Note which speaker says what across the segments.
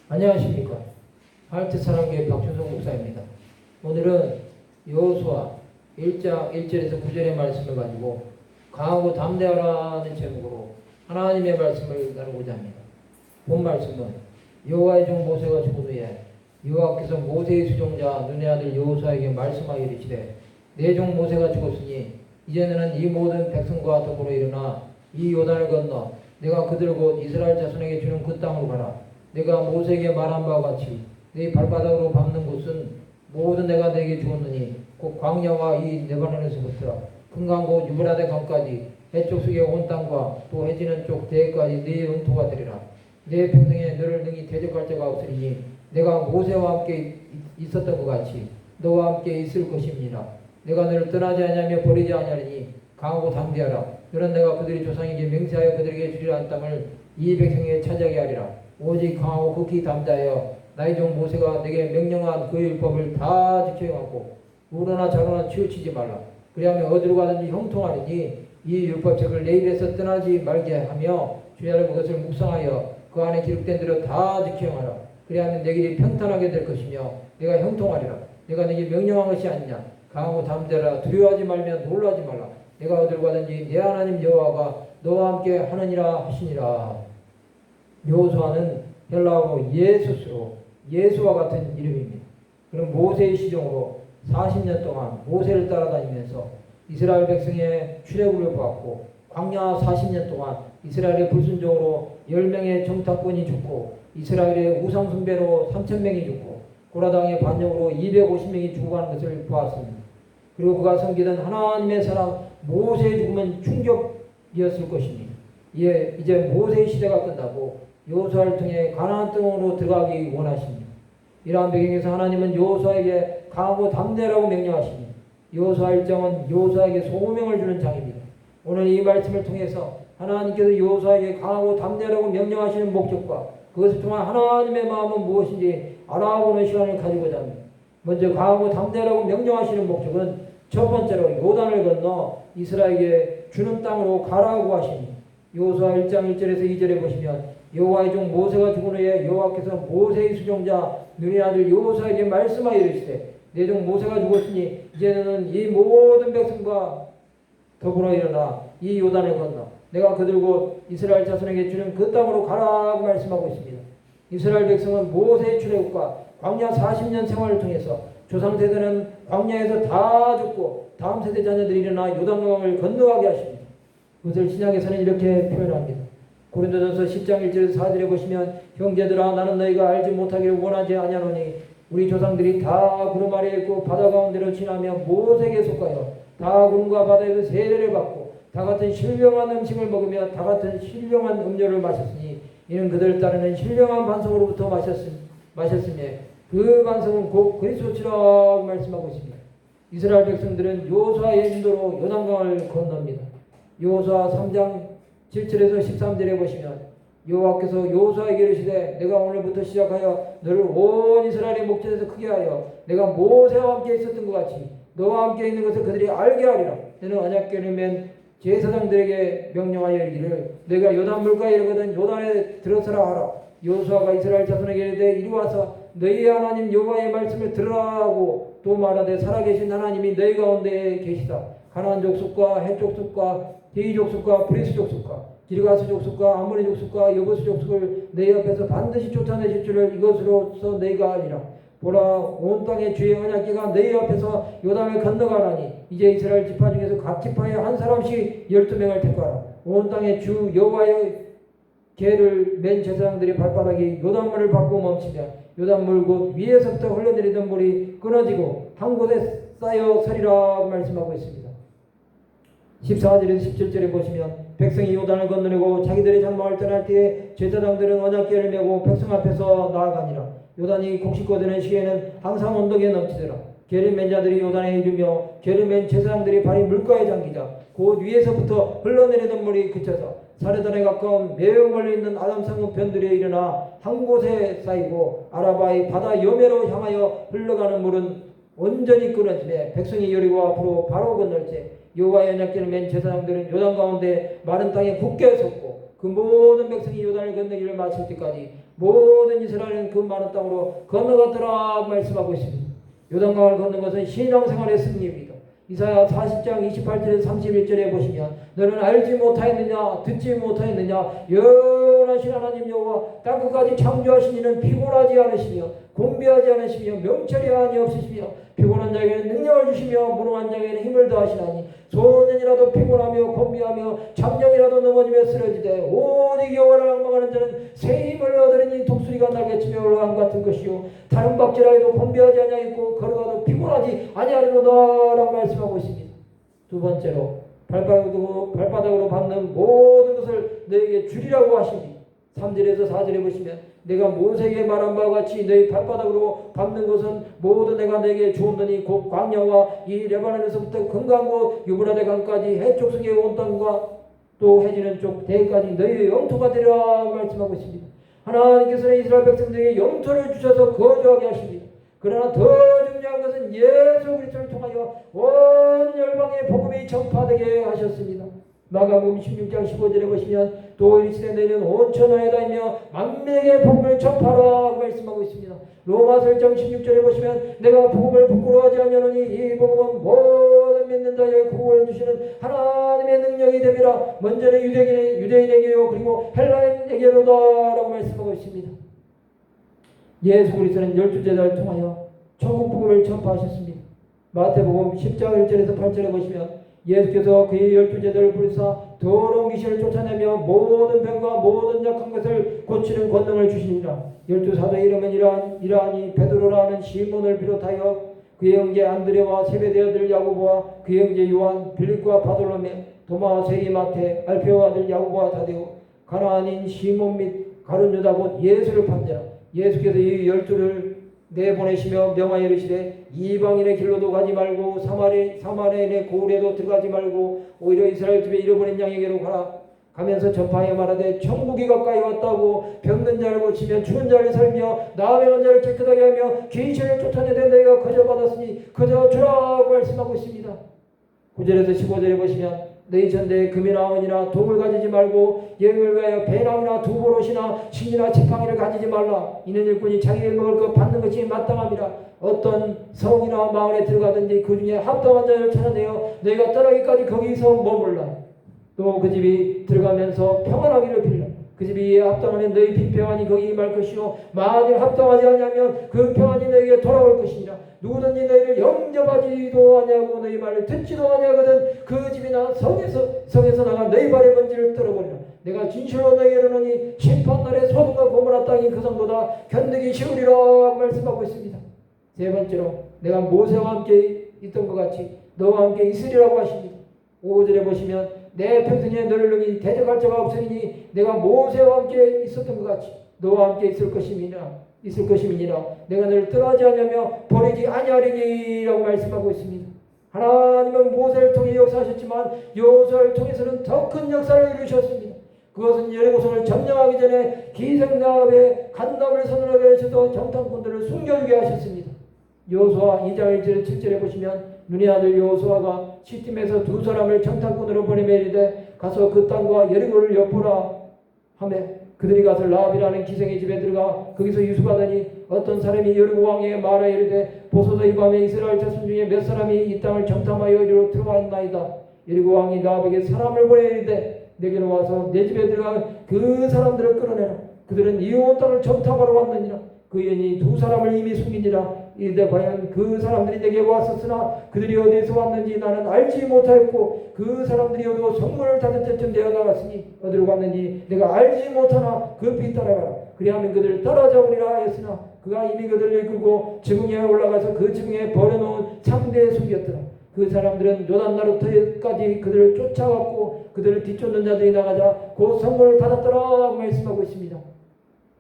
Speaker 1: 안녕하십니까. 하트 사랑교회 박준성 목사입니다. 오늘은 여호수아 1장 1절에서 9절의 말씀을 가지고 강하고 담대하라는 제목으로 하나님의 말씀을 나누고자 합니다. 본 말씀은 여호와의 종 모세가 죽은 후에 여호와께서 모세의 수종자 눈의 아들 여호수아에게 말씀하여 이르시되 내 종 모세가 죽었으니 이제는 이 모든 백성과 더불어 일어나 이 요단을 건너 내가 그들 곧 이스라엘 자손에게 주는 그 땅으로 가라. 내가 모세에게 말한 바와 같이 네 발바닥으로 밟는 곳은 모든 내가 네게 주었느니 곧 광야와 이 레바논에서부터 큰 강 곧 유브라데 강까지 해쪽 속의 온 땅과 또 해지는 쪽 대해까지 네 영토가 되리라. 내 평생에 너를 능히 대적할 자가 없으리니 내가 모세와 함께 있었던 것 같이 너와 함께 있을 것입니다. 내가 너를 떠나지 아니하며 버리지 아니하리니 강하고 담대하라. 너는 내가 그들의 조상에게 맹세하여 그들에게 주리라 한 땅을 이 백성에게 차지하게 하리라. 오직 강하고 극히 담대하여 나의 종 모세가 내게 명령한 그 율법을 다 지켜 행하고 우로나 좌로나 치우치지 말라. 그리하면 어디로 가든지 형통하리니 이 율법책을 내 입에서 떠나지 말게 하며 주야를 그것을 묵상하여 그 안에 기록된 대로 다 지켜 행하라. 그리하면 내 길이 평탄하게 될 것이며 내가 형통하리라. 내가 네게 명령한 것이 아니냐. 강하고 담대하라. 두려워하지 말며 놀라지 말라. 내가 어디로 가든지 내 하나님 여호와가 너와 함께 하느니라 하시니라. 여호수아는 헬라어로 예수스로 예수와 같은 이름입니다. 그럼 모세의 시종으로 40년 동안 모세를 따라다니면서 이스라엘 백성의 출애굽을 보았고 광야 40년 동안 이스라엘의 불순종으로 10명의 정탐꾼이 죽고 이스라엘의 우상 숭배로 3,000명이 죽고 고라당의 반역으로 250명이 죽어가는 것을 보았습니다. 그리고 그가 섬기던 하나님의 사람 모세의 죽음은 충격이었을 것입니다. 이제 모세의 시대가 끝나고 여호수아를 통해 가나안 땅으로 들어가기 원하십니다. 이러한 배경에서 하나님은 여호수아에게 강하고 담대라고 명령하십니다. 여호수아 1장은 여호수아에게 소명을 주는 장입니다. 오늘 이 말씀을 통해서 하나님께서 여호수아에게 강하고 담대라고 명령하시는 목적과 그것을 통한 하나님의 마음은 무엇인지 알아보는 시간을 가지고자 합니다. 먼저 강하고 담대라고 명령하시는 목적은 첫 번째로 요단을 건너 이스라엘에게 주는 땅으로 가라고 하십니다. 여호수아 1장 1절에서 2절에 보시면 여호와의 종 모세가 죽은 후에 여호와께서 모세의 수종자 눈의 아들 여호수아에게 말씀하여 이르시되 내 종 모세가 죽었으니 이제는 이 모든 백성과 더불어 일어나 이 요단을 건너 내가 그들 곧 이스라엘 자손에게 주는 그 땅으로 가라고 말씀하고 있습니다. 이스라엘 백성은 모세의 출애굽과 광야 40년 생활을 통해서 조상 세대는 광야에서 다 죽고 다음 세대 자녀들이 일어나 요단강을 건너가게 하십니다. 그것을 신약에서는 이렇게 표현합니다. 고린도전서 10장 1절에서 4절에 보시면 형제들아 나는 너희가 알지 못하기를 원하지 아니하노니 우리 조상들이 다 구름 아래에 있고 바다 가운데로 지나며 모세에게 속하여 다 구름과 바다에서 세례를 받고 다 같은 신령한 음식을 먹으며 다 같은 신령한 음료를 마셨으니 이는 그들을 따르는 신령한 반성으로부터 마셨으며 그 반성은 곧 그리스도시라고 말씀하고 있습니다. 이스라엘 백성들은 여호수아의 인도로 요단강을 건넙니다. 여호수아 3장 7절에서 13절에 보시면 여호와께서 여호수아에게 이르시되 내가 오늘부터 시작하여 너를 온 이스라엘의 목전에서 크게 하여 내가 모세와 함께 있었던 것 같이 너와 함께 있는 것을 그들이 알게 하리라. 너는 언약궤를 맨 제사장들에게 명령하여 이르기를 내가 요단 물가에 이르거든 요단에 들어서라 하라. 여호수아가 이스라엘 자손에게 이르되 이리 와서 너희 하나님 여호와의 말씀을 들으라 하고 또 말하되 살아계신 하나님이 너희 가운데 계시다. 가나안 족속과 헷 족속과 히위 족속과 브리스 족속과 기르가스 족속과 아모리 족속과 여부스 족속을 내 앞에서 반드시 쫓아내실 줄을 이것으로서 너희가 아니라 보라 온 땅의 주의 언약궤가 너희 앞에서 요단을 건너가라니 이제 이스라엘 지파 중에서 각 지파에 한 사람씩 12명을 택하라. 온 땅의 주 여호와의 궤를 맨 제사장들이 발바닥이 요단물을 밟고 멈추며 요단물 곧 위에서부터 흘러내리던 물이 끊어지고 한 곳에 쌓여 서리라고 말씀하고 있습니다. 14절에서 17절에 보시면 백성이 요단을 건너내고 자기들의 장막을 떠날 때에 제사장들은 언약궤를 메고 백성 앞에서 나아가니라. 요단이 곡식거드는 시에는 항상 언덕에 넘치더라. 궤를 맨 자들이 요단에 이르며 궤를 맨 제사장들이 발이 물가에 잠기자 곧 위에서부터 흘러내리던 물이 그쳐서 사르단에 가까운 매우 멀리 있는 아담산 변들에 일어나 한 곳에 쌓이고 아라바의 바다 여매로 향하여 흘러가는 물은 온전히 끊어지매 백성이 여리고 앞으로 바로 건널 때 여호와의 언약궤를 맨 제사장들은 요단 가운데 마른 땅에 굳게 섰고 그 모든 백성이 요단을 건너기를 마칠 때까지 모든 이스라엘은 그 많은 땅으로 건너갔더라 말씀하고 있습니다. 요단강을 걷는 것은 신앙생활의 승리입니다. 이사야 40장 28절에서 31절에 보시면 너는 알지 못하였느냐 듣지 못하였느냐 영원하신 하나님 여호와 땅끝까지 창조하신 이는 피곤하지 않으시며 곤비하지 않으시며 명철이 아니 없으시며 피곤한 자에게는 능력을 주시며 무능한 자에게는 힘을 더하시나니 소년이라도 피곤하며 곤비하며 잠령이라도 넘어지며 쓰러지되 오직 여호와를 앙망하는 자는 새 힘을 얻으리니 독수리가 날개치며 올라간 같은 것이요 다른 박질라 해도 곤비하지 아니하겠고 걸어가도 피곤하지 아니하리로다라고 말씀하고 있습니다. 두 번째로 발바닥으로 밟는 모든 것을 너에게 주리라고 하십니다. 3절에서 4절에 보시면 내가 모세에게 말한 바와 같이 너희 발바닥으로 밟는 것은 모두 내가 너에게 주었느니 곧 광야와 이 레바논에서부터 건강한 곳 유브라데 강까지 해족속의 온 땅과 또 해지는 쪽 대까지 너희의 영토가 되리라 말씀하고 있습니다. 하나님께서는 이스라엘 백성들에게 영토를 주셔서 거주하게 하십니다. 그러나 더 중요한 것은 예수 그리스도를 통하여 온 열방의 복음이 전파되게 하셨습니다. 마가복음 16장 15절에 보시면 또 이르시되 너희는 온 천하에 다니며 만민에게 복음을 전파하라 말씀하고 있습니다. 로마서 1장 16절에 보시면 내가 복음을 부끄러워하지 아니하노니 이 복음은 모든 믿는 자에게 구원을 주시는 하나님의 능력이 됨이라 먼저는 유대인에게요 그리고 헬라인에게로다 라고 말씀하고 있습니다. 예수 그리스도는 12제자를 통하여 천국 복음을 전파하셨습니다. 마태복음 10장 1절에서 8절에 보시면 예수께서 그의 12제자를 부르사 더러운 귀신을 쫓아내며 모든 병과 모든 약한 것을 고치는 권능을 주시니라. 12사도의 이름은 이러하니 베드로라 하는 시몬을 비롯하여 그의 형제 안드레와 세베대의 아들 야고보와 그의 형제 요한 빌립과 바돌로메 도마와 세리 마테 알페오 아들 야고보와 다데오 가나안인 시몬 및 가룟 유다 곧 예수를 판자라. 예수께서 이 12를 내보내시며 명하여 이르시되 이방인의 길로도 가지 말고 사마리아인의 고을에도 들어가지 말고 오히려 이스라엘 집에 잃어버린 양에게로 가라. 가면서 전파하여 말하되 천국이 가까이 왔다고 병든 자를 고치며 죽은 자를 살며 나병한 자를 깨끗하게 하며 귀신을 쫓아내되 너희가 거저받았으니 거저주라고 말씀하고 있습니다. 9절에서 15절에 보시면 너희 전대에 금이나 은이나 동을 가지지 말고 여행을 위하여 배낭이나 두보롯이나 신이나 지팡이를 가지지 말라. 이는 일꾼이 자기를 먹을 것 받는 것이 마땅함이라. 어떤 성이나 마을에 들어가든지 그 중에 합당한 자를 찾아내어 너희가 떠나기까지 거기서 머물라. 또 그 집이 들어가면서 평안하기를 빌라. 그 집이 이에 합당하면 너희 빈평안이 거기 임할 것이요 만일 합당하지 아니하면 그 평안이 너희에게 돌아올 것이니라. 누구든지 너희를 영접하지도 아니하고 너희 말을 듣지도 아니하거든 그 집이나 성에서 나가 너희 발의 먼지를 떨어버리라. 내가 진실로 너희에게 이르노니 심판날에 소돔과 고모라 땅이 그 성보다 견디기 쉬우리라 말씀하고 있습니다. 세 번째로 내가 모세와 함께 있던 것 같이 너와 함께 있으리라고 하십니다. 5절에 보시면 내 평생에 너를 능히 대적할 자가 없으니 내가 모세와 함께 있었던 것 같이 너와 함께 있을 것임이니라. 내가 너를 떠나지 아니하며 버리지 아니하리니라고 말씀하고 있습니다. 하나님은 모세를 통해 역사하셨지만 여호수아를 통해서는 더 큰 역사를 이루셨습니다. 그것은 여리고성을 점령하기 전에 기생나합의 간담을 선언하게 하셔서 정탐꾼들을 숨겨주게 하셨습니다. 여호수아 2장 1절에 7절에 보시면 눈의 아들 여호수아가 시팀에서 두 사람을 정탐꾼으로 보내며 이르되 가서 그 땅과 여리고를 엿보라 하며 그들이 가서 라합이라는 기생의 집에 들어가 거기서 유숙하더니 어떤 사람이 여리고 왕에게 말하여 이르되 보소서 이 밤에 이스라엘 자손 중에 몇 사람이 이 땅을 정탐하여 이리로 들어왔나이다. 여리고 왕이 라합에게 사람을 보내 이르되 내게로 와서 내 집에 들어가 그 사람들을 끌어내라. 그들은 이 온 땅을 정탐하러 왔느니라. 그 여인이 두 사람을 이미 숨기니라. 이르되 과연 그 사람들이 내게 왔었으나 그들이 어디에서 왔는지 나는 알지 못하였고 그 사람들이 어디로 성문을 닫을 때쯤 되어 나갔으니 어디로 갔는지 내가 알지 못하나 급히 따라가라. 그리하면 그들을 따라잡으리라 하였으나 그가 이미 그들을 이끌고 지붕에 올라가서 그 지붕에 버려놓은 창대에 숨겼더라. 그 사람들은 요단 나루터까지 그들을 쫓아갔고 그들을 뒤쫓는 자들이 나가자 곧 성문을 닫았더라 말씀하고 있습니다.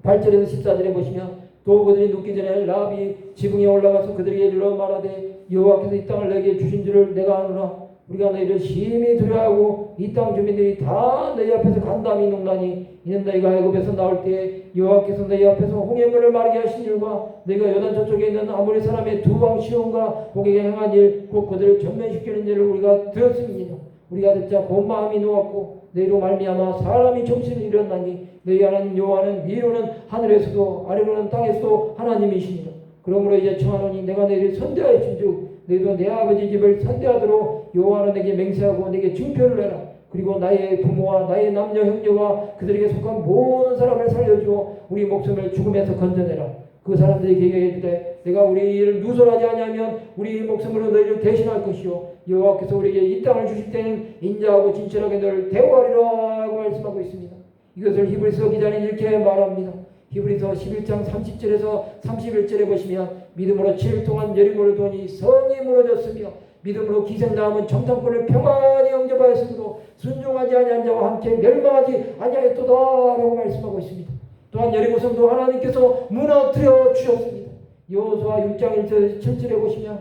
Speaker 1: 8절에서 14절에 보시면 또 그들이 눕기 전에 라합이 지붕에 올라가서 그들에게 이르러 말하되 여호와께서 이 땅을 내게 주신 줄을 내가 아노라. 우리가 너희를 심히 두려워하고 이 땅 주민들이 다 너희 앞에서 간담이 농나니 이는 너희가 애굽에서 나올 때에 여호와께서 너희 앞에서 홍해물을 마르게 하신 일과 너희가 요단 저쪽에 있는 아모리 사람의 두 왕 시온과 고객에 행한 일 곧 그들을 전면시키는 일을 우리가 들었습니다. 우리가 듣자 곧 마음이 놓았고 너희로 말미암아 사람이 정신을 잃었나니 너희 하나님 여호와는 위로는 하늘에서도 아래로는 땅에서도 하나님이시니라. 그러므로 이제 청하노니 내가 너희를 선대하여 준즉 너희도 내 아버지 집을 선대하도록 여호와는 내게 맹세하고 내게 증표를 해라. 그리고 나의 부모와 나의 남녀 형제와 그들에게 속한 모든 사람을 살려주어 우리 목숨을 죽음에서 건져내라. 그 사람들에게 이르되 내가 우리를 누설하지 아니하면 우리 목숨으로 너희를 대신할 것이요 여호와께서 우리에게 이 땅을 주실 때는 인자하고 진실하게 너를 대우하리라고 말씀하고 있습니다. 이것을 히브리서 기자는 이렇게 말합니다. 히브리서 11장 30절에서 31절에 보시면 믿음으로 7일 동안 여리고를 도니 성이 무너졌으며 믿음으로 기생당함은 정탐꾼을 평안히 영접하였으므로 순종하지 아니한 자와 함께 멸망하지 아니하였도다라고 말씀하고 있습니다. 또한 여리고성도 하나님께서 무너뜨려 주셨습니다. 여호수아 6장 1절 7절에 보시면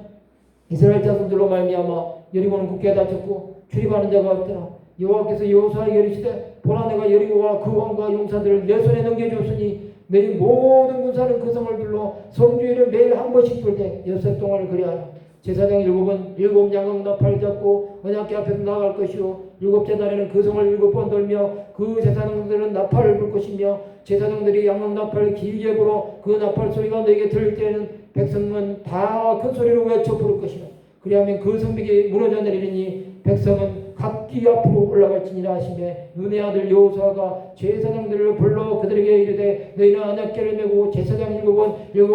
Speaker 1: 이스라엘 자손들로 말미암아 여리고는 굳게 닫혔고 출입하는 자가 없더라. 여호와께서 여호수아에게 이르시되 보라 내가 여리고와 그 왕과 용사들을 내 손에 넘겨주었으니 너희 모든 군사는 그 성을 둘러 성주일을 매일 한 번씩 돌되 6해 동안을 그리하라. 제사장 7은 7 양억 나팔을 잡고 언약궤 앞에서 나아갈 것이요 7째 날에는 그 성을 7번 돌며 그 제사장들은 나팔을 불 것이며 제사장들이 양억 나팔을 길게 불어 그 나팔 소리가 너에게 들릴 때에는 백성은 다 큰 소리로 외쳐 부를 것이라. 그리하면 그 성벽이 무너져 내리니 백성은 각기 앞으로 올라갈지니라 하시매 눈의 아들 여호수아가 제사장들을 불러 그들에게 이르되 너희는 언약궤를 메고 제사장 7은 7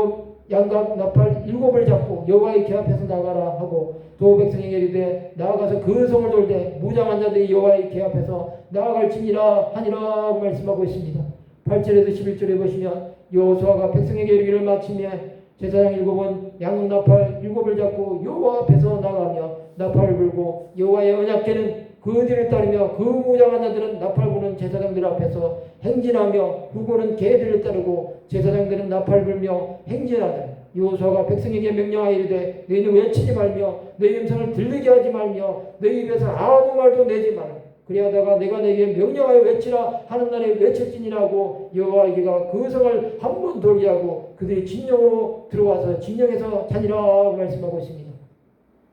Speaker 1: 양각 나팔 7을 잡고 여호와의 궤 앞에서 나가라 하고 또 백성에게 이르되 나아가서 그 성을 돌되 무장한 자들이 여호와의 궤 앞에서 나아갈지니라 하니라 말씀하고 있습니다. 8절에서 11절에 보시면 여호수아가 백성에게 이르기를 마치며 제사장 7은 양각 나팔 7을 잡고 여호와 앞에서 나가며 나팔을 불고 여호와의 언약궤는 그 뒤를 따르며 그 무장한 자들은 나팔 부는 제사장들 앞에서 행진하며 후고는 개들을 따르고 제사장들은 나팔 불며 행진하더라. 여호수아가 백성에게 명령하여 이르되 너희는 외치지 말며 너희 음성을 들리게 하지 말며 너희 입에서 아무 말도 내지 마라. 그리하다가 내가 너희에게 명령하여 외치라 하는 날에 외칠지니라 하고 여호와에게가 그 성을 한 번 돌게 하고 그들이 진영으로 들어와서 진영에서 자니라 말씀하고 있습니다.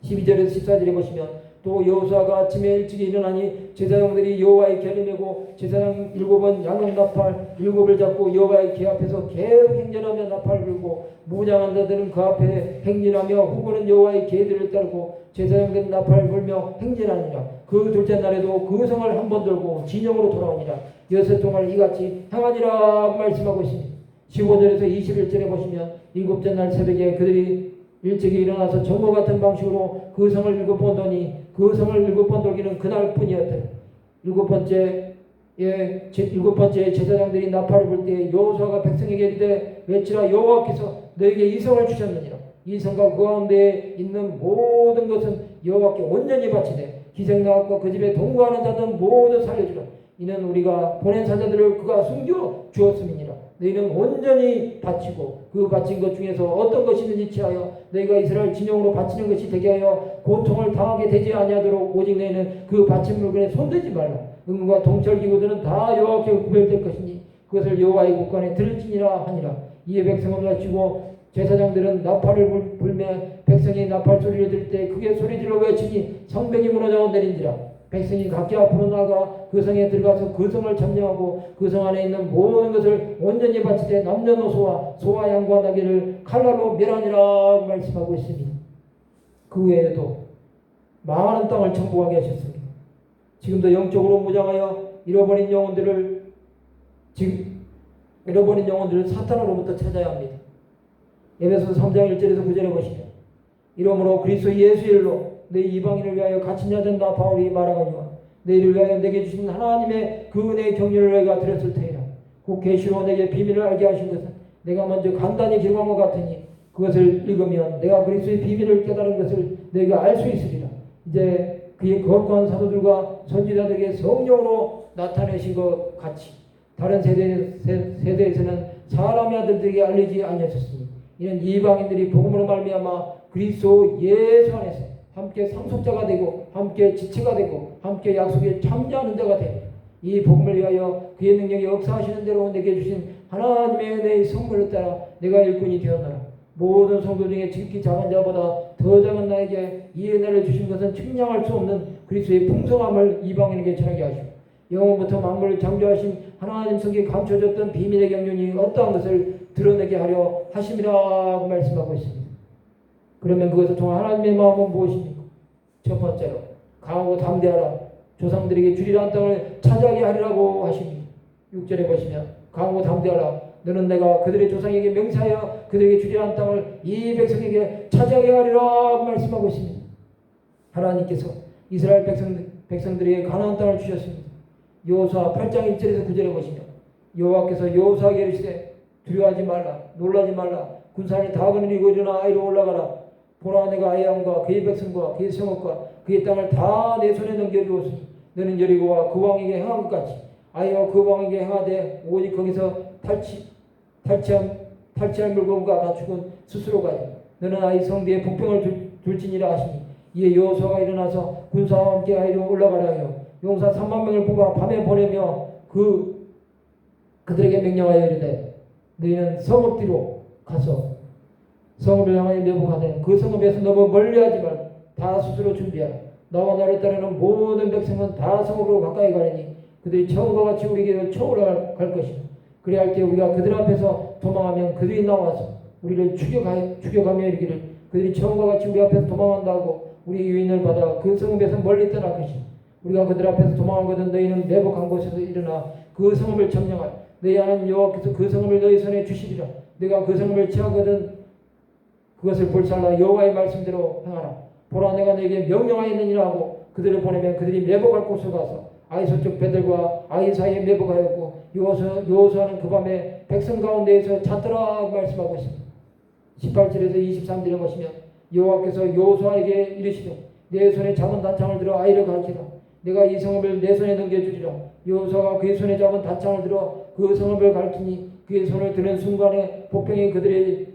Speaker 1: 12절에서 14절에 보시면 또 여호수아가 아침에 일찍 일어나니 제사장들이 여호와의 궤를 메고 제사장 7은 양각 나팔 7을 잡고 여호와의 궤 앞에서 계속 행진하며 나팔을 불고 무장한 자들은 그 앞에 행진하며 후보는 여호와의 궤들을 따르고 제사장들은 나팔을 불며 행진하니라. 그 둘째 날에도 그 성을 한 번 돌고 진영으로 돌아오니라. 6해 동안 이같이 행하니라 말씀하고 있습니다. 15절에서 21절에 보시면 7째 날 새벽에 그들이 일찍이 일어나서 정오 같은 방식으로 그 성을 7번 도니 그 성을 7번 돌기는 그날뿐이었다. 7번째 제사장들이 나팔을 불 때 여호수아가 백성에게 이르되 외치라 여호와께서 너에게 이 성을 주셨느니라. 이 성과 그 가운데에 있는 모든 것은 여호와께 온전히 바치되 기생나왔고 그 집에 동거하는 자들은 모두 살려주라. 이는 우리가 보낸 사자들을 그가 숨겨 주었음이니라. 너희는 온전히 바치고 그 바친 것 중에서 어떤 것이든지 취하여 너희가 이스라엘 진영으로 바치는 것이 되게 하여 고통을 당하게 되지 아니하도록 오직 너희는 그 바친 물건에 손대지 말라. 은과 동철 기구들은 다 여호와께 구별될 것이니 그것을 여호와의 곳간에 들을지니라 하니라. 이에 백성은 외치고 제사장들은 나팔을 불며 백성이 나팔 소리를 들을 때 크게 소리질러 외치니 성벽이 무너져 내린지라. 백성이 각기 앞으로 나가 그 성에 들어가서 그 성을 점령하고 그 성 안에 있는 모든 것을 온전히 바치되 남녀노소와 소와 양과 나귀를 칼날로 멸하니라 말씀하고 있습니다. 그 외에도 많은 땅을 정복하게 하셨습니다. 지금도 영적으로 무장하여 잃어버린 영혼들을 사탄으로부터 찾아야 합니다. 에베소서 3장 1절에서 9절에 보시면 이러므로 그리스도 예수 일로 내 이방인을 위하여 갇힌 자 된다 바울이 말하거니와 너희를 위하여 내게 주신 하나님의 그 은혜의 경륜을 너희가 들었을 테이라. 곧 계시로 내게 비밀을 알게 하신 것은 내가 먼저 간단히 기록한 것 같으니 그것을 읽으면 내가 그리스도의 비밀을 깨달은 것을 너희가 알 수 있으리라. 이제 그의 거룩한 사도들과 선지자들에게 성령으로 나타내신 것 같이 다른 세대에서는 사람의 아들들에게 알리지 아니하셨으니 이는 이방인들이 복음으로 말미암아 그리스도 예수 안에서 함께 상속자가 되고 함께 지체가 되고 함께 약속에 참여하는 자가 되고 이 복음을 위하여 그의 능력이 역사하시는 대로 내게 주신 하나님의 은혜의 선물을 따라 내가 일꾼이 되었노라. 모든 성도 중에 지극히 작은 자보다 더 작은 나에게 이 은혜를 주신 것은 측량할 수 없는 그리스도의 풍성함을 이방인에게 전하게 하시고 영원부터 만물을 창조하신 하나님 성에 감춰졌던 비밀의 경륜이 어떠한 것을 드러내게 하려 하심이라고 말씀하고 있습니다. 그러면 그것을 통한 하나님의 마음은 무엇입니까? 첫 번째로 강하고 담대하라. 조상들에게 주리란 땅을 차지하게 하리라고 하십니다. 6절에 보시면 강하고 담대하라. 너는 내가 그들의 조상에게 명세하여 그들에게 주리란 땅을 이 백성에게 차지하게 하리라고 말씀하고 있습니다. 하나님께서 이스라엘 백성들에게 가나안 땅을 주셨습니다. 여호수아 8장 1절에서 9절에 보시면 여호와께서 여호수아에게 이르시되 두려워하지 말라 놀라지 말라 군사를 다 거느리고 일어나 아이로 올라가라. 보라 내가 아이암과 그의 백성과 그의 성읍과 그의 땅을 다 내 손에 넘겨주었으니 너는 여리고와 그 왕에게 행한 것 같이 아이와 그 왕에게 행하되 오직 거기서 탈취할 물건과 가축은 스스로 가져 너는 아이 성비에 복병을 둘지니라 하시니 이에 여호수아가 일어나서 군사와 함께 아이로 올라가라 하여 용사 3만 명을 뽑아 밤에 보내며 그들에게 명령하여 이르되 너희는 성읍 뒤로 가서 성읍을 향하여 매복하되 그 성읍에서 너무 멀리하지 말고 다 스스로 준비하라. 나와 나를 따르는 모든 백성은 다 성읍으로 가까이 가리니 그들이 처음과 같이 우리에게 쳐올라갈 것이다. 그래야 할 때 우리가 그들 앞에서 도망하면 그들이 나와서 우리를 추격하며 이르기를 그들이 처음과 같이 우리 앞에서 도망한다고 우리 유인을 받아 그 성읍에서 멀리 떠날 것이다. 우리가 그들 앞에서 도망하거든 너희는 매복한 곳에서 일어나 그 성읍을 점령하라. 너희 하나님 여호와께서 그 성읍을 너희 손에 주시리라. 내가 그 성읍을 취하거든 그것을 볼살라 여호와의 말씀대로 행하라. 보라 내가 너에게 명령하였느니라 하고 그들을 보내면 그들이 매복할 곳으로 가서 아이 서쪽 배들과 아이 사이에 매복하였고 여호수아는 그 밤에 백성 가운데에서 잤더라 말씀하고 있습니다. 18절에서 23절에 보시면 여호와께서 여호수아에게 이르시되 내 손에 잡은 단창을 들어 아이를 가르치라. 내가 이 성읍을 내 손에 넘겨주리라. 여호수아가 그의 손에 잡은 단창을 들어 그 성읍을 가르치니 그의 손을 드는 순간에 복병이 그들의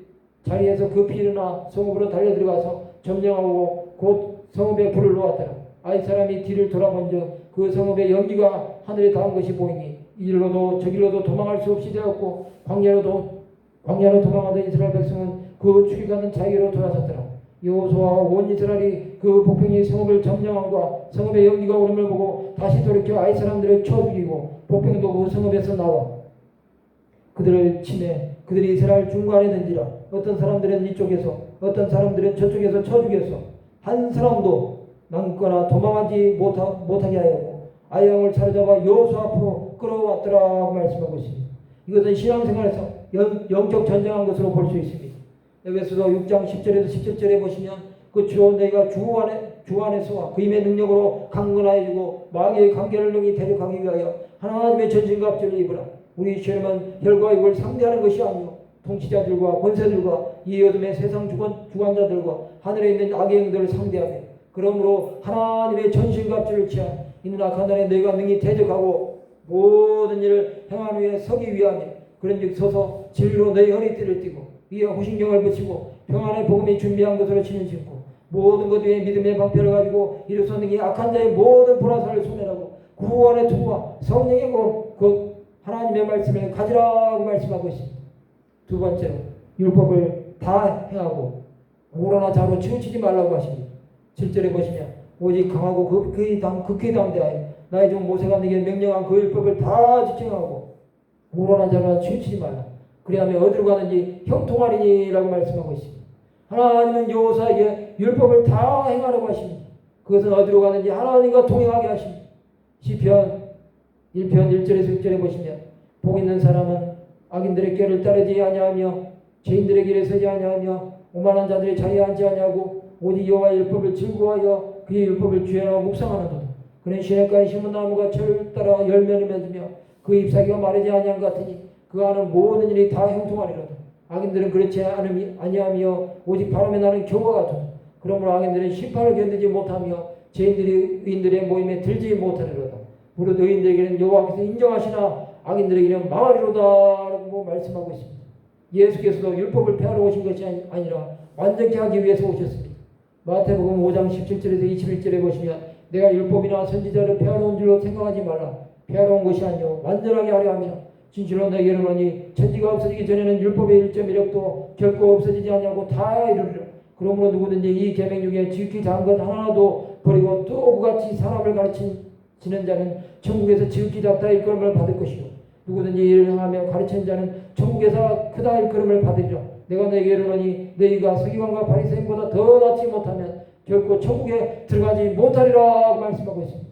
Speaker 1: 자리에서 급히 일어나 성읍으로 달려들어가서 점령하고 곧 성읍에 불을 놓았더라. 아이 사람이 뒤를 돌아본즉 그 성읍의 연기가 하늘에 닿은 것이 보이니 이리로도 저기로도 도망할 수 없이 되었고 광야로 도망하던 이스라엘 백성은 그 출입하는 자기로 돌아섰더라. 여호수아와 온 이스라엘이 그 복병이 성읍을 점령함과 성읍의 연기가 오름을 보고 다시 돌이켜 아이 사람들을 쳐 죽이고 복병도 그 성읍에서 나와 그들을 치매 그들이 이스라엘 중간에 던지라. 어떤 사람들은 이쪽에서 어떤 사람들은 저쪽에서 쳐 죽였어. 한 사람도 남거나 도망하지 못하게 하였고 아이 왕을 사로잡아 여호수아 앞으로 끌어왔더라 말씀하고 있습니다. 이것은 신앙생활에서 영적 전쟁한 것으로 볼 수 있습니다. 에베소서 6장 10절에서 17절에 보시면 그 주 너희가 주 안에서와 그 힘의 능력으로 강건하여지고 마귀의 관계를 능히 대적하기 위하여 하나님의 전신과 합주를 입으라. 우리 시험은 혈과 육을 상대하는 것이 아니요 통치자들과 권세들과 이 어둠의 세상 주관자들과 하늘에 있는 악의 영들을 상대하며 그러므로 하나님의 전신과 합주를 취한 이는 악한 날에 너희가 능히 대적하고 모든 일을 행한 후에 서기 위하며 그런즉 서서 진리로 너희 허리띠를 띠고 위에 호신경을 붙이고 평안의 복음이 준비한 것으로 신을 신고 모든 것 위에 믿음의 방패를 가지고 이로써 능히 악한 자의 모든 불화살을 소멸하고 구원의 투구와 성령의 곧 하나님의 말씀을 가지라고 말씀하고 있습니다. 두 번째로 율법을 다 행하고 오로나 자로 치우치지 말라고 하십니다. 7절에 보시면 오직 강하고 극히 담대하여 나의 종 모세가 네게 명령한 그 율법을 다 지켜하고 오로나 자로 치우치지 말라. 그리하면 어디로 가는지 형통하리니라고 말씀하고 있습니다. 하나님은 여호수아에게 율법을 다 행하라고 하십니다. 그것은 어디로 가는지 하나님과 동행하게 하십니다. 시편 1편 1절에서 6절에 보시면 복 있는 사람은 악인들의 꾀를 따르지 아니하며 죄인들의 길에 서지 아니하며 오만한 자들의 자리에 앉지 아니하고 오직 여호와의 율법을 즐거워하여 그의 율법을 주행하고 묵상하는도다. 그는 시냇가에 심은 나무가 철 따라 열매를 맺으며 그 잎사귀가 마르지 아니한 것 같으니 그 하는 모든 일이 다 형통하리로다. 악인들은 그렇지 아니하며 오직 바람에 나는 겨와 같도다. 그러므로 악인들은 심판을 견디지 못하며 죄인들이 의인들의 모임에 들지 못하리로다. 무릇 의인들에게는 여호와께서 인정하시나 악인들에게는 망하리로다라고 말씀하고 있습니다. 예수께서도 율법을 폐하러 오신 것이 아니라 완전케 하기 위해서 오셨습니다. 마태복음 5장 17절에서 21절에 보시면 내가 율법이나 선지자를 폐하러 온 줄로 생각하지 말라. 폐하러 온 것이 아니요 완전하게 하려 함이라. 진실로 너희에게 이르노니 천지가 없어지기 전에는 율법의 1.1획도 결코 없어지지 아니하고 다 이루리라. 그러므로 누구든지 이 계명 중에 지키지 않은 것 하나도 버리고 또 그같이 사람을 가르친 지는 자는 천국에서 지극히 작다 일컬음을 받을 것이요 누구든지 이를 행하며 가르치는 자는 천국에서 크다 일컬음을 받으리라. 내가 너에게 이르노니 너희가 서기관과 바리새인보다 더 낫지 못하면 결코 천국에 들어가지 못하리라 말씀하고 있습니다.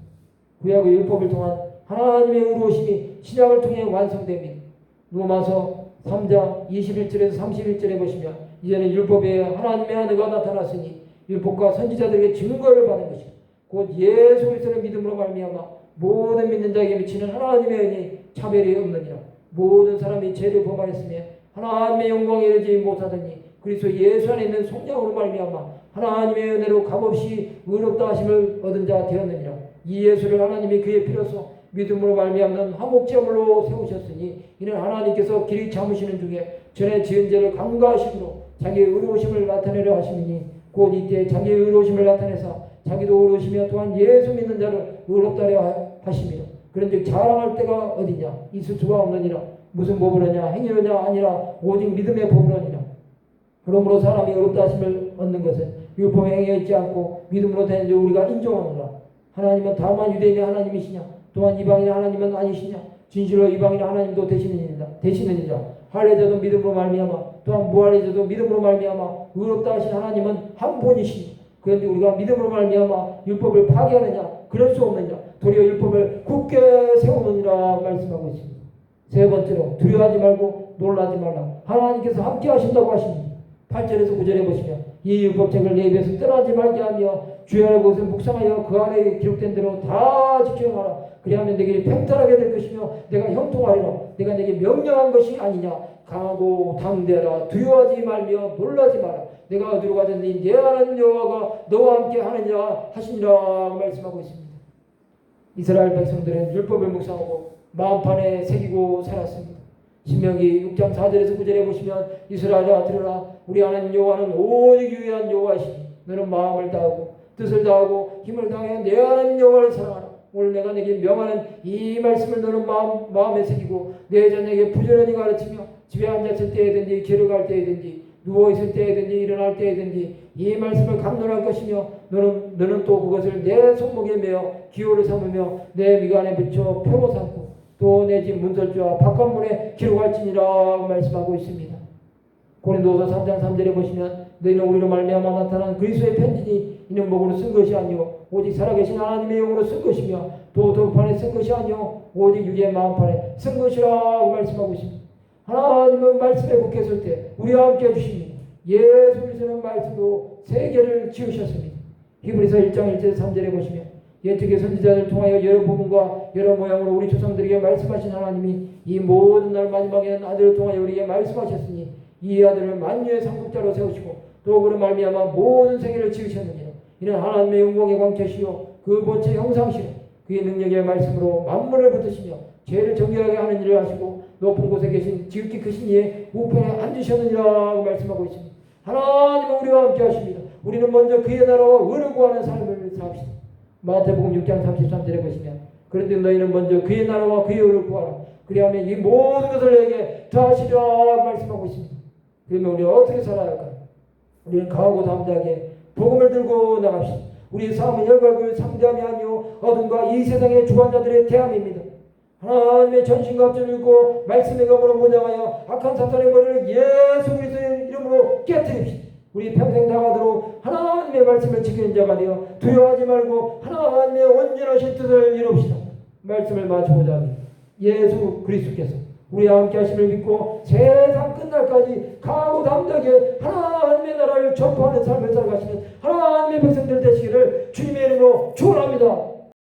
Speaker 1: 구약의 율법을 통한 하나님의 의로우심이 신약을 통해 완성됩니다. 로마서 3장 21절에서 31절에 보시면 이제는 율법에 하나님의 하늘가 나타났으니 율법과 선지자들에게 증거를 받은 것이요 곧 예수 그리스도를 믿음으로 말미암아 모든 믿는 자에게 미치는 하나님의 은혜에 차별이 없느니라. 모든 사람이 죄를 범하였으며 하나님의 영광에 이르지 못하더니 그리스도 예수 안에 있는 속량으로 말미암아 하나님의 은혜로 값없이 의롭다 하심을 얻은 자 되었느니라. 이 예수를 하나님이 그의 피로써 믿음으로 말미암는 화목제물로 세우셨으니 이는 하나님께서 길이 참으시는 중에 전에 지은 죄를 간과하심으로 자기의 의로우심을 나타내려 하심이니 곧 이때 자기의 의로우심을 나타내사 자기도 의로우시며 또한 예수 믿는 자를 의롭다려 하심이라. 그런즉 자랑할 때가 어디냐 있을 수가 없느니라. 무슨 법으로냐 행위로냐 아니라 오직 믿음의 법으로니라. 그러므로 사람이 의롭다 하심을 얻는 것은 율법에 행해 있지 않고 믿음으로 되는 줄 우리가 인정하노라. 하나님은 다만 유대인의 하나님이시냐 또한 이방인의 하나님은 아니시냐. 진실로 이방인의 하나님도 되시느니라. 할례자도 믿음으로 말미암아 또한 무할례자도 믿음으로 말미암아 의롭다 하신 하나님은 한 분이시니 그런데 우리가 믿음으로 말미암아 율법을 파괴하느냐 그럴 수 없느냐 도리어 율법을 굳게 세우느니라 말씀하고 있습니다. 세 번째로 두려워하지 말고 놀라지 말라. 하나님께서 함께 하신다고 하십니다. 8절에서 9절에 보시면 이 율법책을 내 입에서 떠나지 말게 하며 주의 것을 묵상하여 그 안에 기록된 대로 다 지켜행하라. 그리하면 내게 평탄하게 될 것이며 내가 형통하리라. 내가 내게 명령한 것이 아니냐. 강하고 담대하라. 두려워하지 말며 놀라지 마라. 내가 어디로 가든지 내 하나님 여호와가 너와 함께 하느니라 하시니라 말씀하고 있습니다. 이스라엘 백성들은 율법을 묵상하고 마음판에 새기고 살았습니다. 신명기 6장 4절에서 9절에 보시면 이스라엘아 들으라. 우리 하나님 여호와는 오직 유일한 여호와시니 너는 마음을 다하고 뜻을 다하고 힘을 다하여 내 하나님 여호와를 사랑하라. 오늘 내가 내게 명하는 이 말씀을 너는 마음에 새기고 내 자녀에게 부지런히 가르치며 집에 앉았을 때에든지 길을 갈 때에든지 누워있을 때에든지 일어날 때에든지 이 말씀을 강론할 것이며 너는 또 그것을 내 손목에 메어 기호를 삼으며 내 미간에 붙여 표로 삼고 또 내 집 문설주와 바깥문에 기록할지니라 말씀하고 있습니다. 고린도서 3장 3절에 보시면 너희는 우리로 말미암아 나타난 그리스도의 편지니 이는 목으로 쓴 것이 아니요 오직 살아계신 하나님의 영으로 쓴 것이며 또 돌판에 쓴 것이 아니요 오직 유리의 마음판에 쓴 것이라 말씀하고 있습니다. 하나님은 말씀에 굳게 설 때 우리와 함께 해주십니다. 예수 그리스도는 말씀으로 세계를 지으셨습니다. 히브리서 1장 1절 3절에 보시면 옛적의 선지자를 통하여 여러 부분과 여러 모양으로 우리 조상들에게 말씀하신 하나님이 이 모든 날 마지막에는 아들을 통하여 우리에게 말씀하셨으니 이 아들을 만유의 상속자로 세우시고 또 그로 말미암아 모든 세계를 지으셨느니라. 이는 하나님의 영광의 광채시요 그 본체 형상시요 그의 능력의 말씀으로 만물을 붙드시며 죄를 정결하게 하는 일을 하시고 높은 곳에 계신 지극히 크신 이의 우편에 앉으셨느니라 말씀하고 있습니다. 하나님은 우리와 함께 하십니다. 우리는 먼저 그의 나라와 의를 구하는 삶을 삽시다. 마태복음 6장 33절에 보시면 그런데 너희는 먼저 그의 나라와 그의 의를 구하라. 그리하면 이 모든 것을 너에게 더하시리라 말씀하고 있습니다. 그러면 우리는 어떻게 살아야 할까요? 우리는 강하고 담대하게 복음을 들고 나갑시다. 우리의 삶은 열과 상대함이 아니요 어둠과 이 세상의 주관자들의 대함입니다. 하나님의 전신과 합주를 읽고 말씀의 검으로 무장하여 악한 사탄의 머리를 예수 그리스도의 이름으로 깨뜨립시다. 우리 평생 다가도록 하나님의 말씀을 지키는 자가 되어 두려워하지 말고 하나님의 온전하신 뜻을 이룹시다. 말씀을 마치고자 합니다. 예수 그리스도께서 우리와 함께 하심을 믿고 세상 끝날까지 강하고 담대하게 하나님의 나라를 전파하는 삶을 살아가시는 하나님의 백성들 되시기를 주님의 이름으로 축원합니다.